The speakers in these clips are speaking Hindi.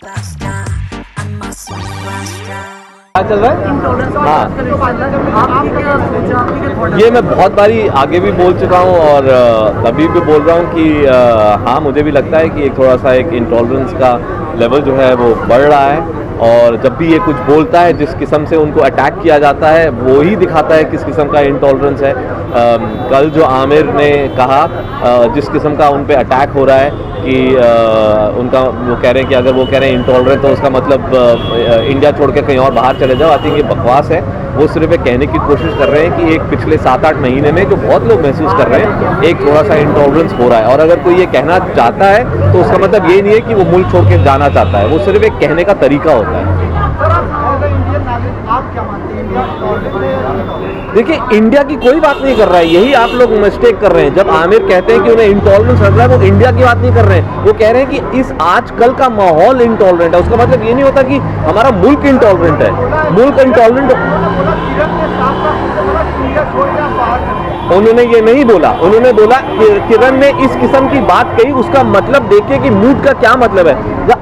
क्या चल रहा है? हाँ, ये मैं बहुत बारी आगे भी बोल चुका हूँ और अभी भी बोल रहा हूँ कि हाँ, मुझे भी लगता है कि एक थोड़ा सा एक इंटॉलरेंस का लेवल जो है वो बढ़ रहा है। और जब भी ये कुछ बोलता है, जिस किस्म से उनको अटैक किया जाता है, वो ही दिखाता है किस किस्म का इंटॉलरेंस है। कल जो आमिर ने कहा, जिस किस्म का उन पे अटैक हो रहा है कि उनका वो कह रहे हैं कि अगर वो कह रहे हैं इंटॉलरेंट तो उसका मतलब इंडिया छोड़ के कहीं और बाहर चले जाओ। आई थिंक ये बकवास है। वो सिर्फ ये कहने की कोशिश कर रहे हैं कि एक पिछले 7-8 महीने में जो बहुत लोग महसूस कर रहे हैं, एक थोड़ा सा इंटॉलरेंस हो रहा है। और अगर कोई ये कहना चाहता है तो उसका मतलब ये नहीं है कि वो मुल्क छोड़ के जाना चाहता है, वो सिर्फ एक कहने का तरीका होता है। देखिए, इंडिया की कोई बात नहीं कर रहा है, यही आप लोग मिस्टेक कर रहे हैं। जब आमिर कहते हैं कि उन्हें इंटॉलरेंस लग रहा है, वो इंडिया की बात नहीं कर रहे हैं। वो कह रहे हैं कि इस आजकल का माहौल इंटॉलरेंट है। उसका मतलब ये नहीं होता कि हमारा मुल्क इंटॉलरेंट है। मुल्क इंटॉलरेंट उन्होंने ये नहीं बोला। उन्होंने बोला कि किरण ने इस किस्म की बात कही, उसका मतलब देखिए कि मूड का क्या मतलब है।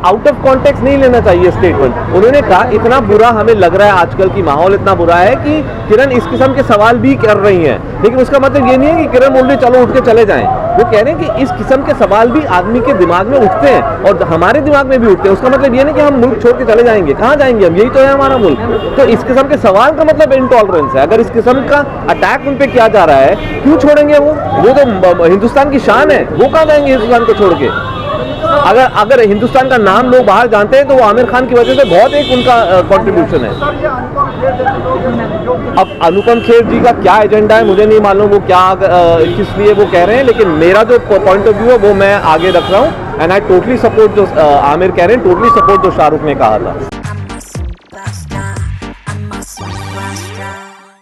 आउट ऑफ कॉन्टेक्स्ट नहीं लेना चाहिए स्टेटमेंट। उन्होंने कहा इतना बुरा हमें लग रहा है, आजकल की माहौल इतना बुरा है कि किरण इस किस्म के सवाल भी कर रही हैं। लेकिन उसका मतलब ये नहीं है कि किरण बोल रही चलो उठ के चले जाएं। वो कह रहे हैं कि इस किस्म के सवाल भी आदमी के दिमाग में उठते हैं और हमारे दिमाग में भी उठते हैं। उसका मतलब ये नहीं कि हम मुल्क छोड़ के चले जाएंगे। कहाँ जाएंगे हम? यही तो है हमारा मुल्क। तो इस किस्म के सवाल का मतलब इंटॉलरेंस है। अगर इस किस्म का अटैक उन पे किया जा रहा है, क्यों छोड़ेंगे? वो तो हिंदुस्तान की शान है। वो कहाँ जाएंगे हिंदुस्तान को छोड़ के? अगर हिंदुस्तान का नाम लोग बाहर जानते हैं तो वो आमिर खान की वजह से बहुत एक उनका कंट्रीब्यूशन है। अब अनुपम खेर जी का क्या एजेंडा है मुझे नहीं मालूम, वो क्या किस लिए वो कह रहे हैं। लेकिन मेरा जो पॉइंट ऑफ व्यू है वो मैं आगे रख रहा हूँ। एंड आई टोटली सपोर्ट जो आमिर कह रहे हैं, टोटली सपोर्ट जो शाहरुख ने कहा था।